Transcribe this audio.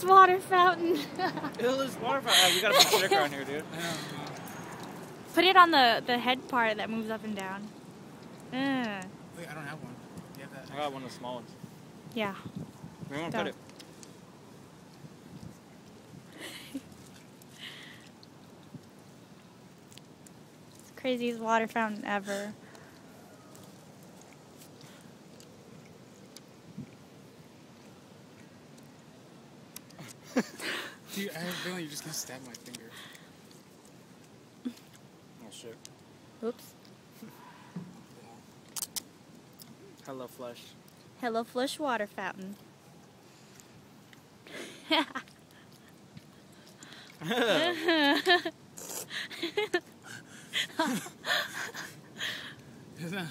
Illest water fountain. Illest water fountain. We gotta put a sticker on here, dude. Put it on the head part that moves up and down. Wait, I don't have one. You have that? I got one of the small ones. Yeah. Where do you want to put it? It's the craziest water fountain ever. Dude, I have a feeling you're just gonna stab my finger. Oh shit. Oops. Hello, Flush. Hello Flush water fountain. Isn't that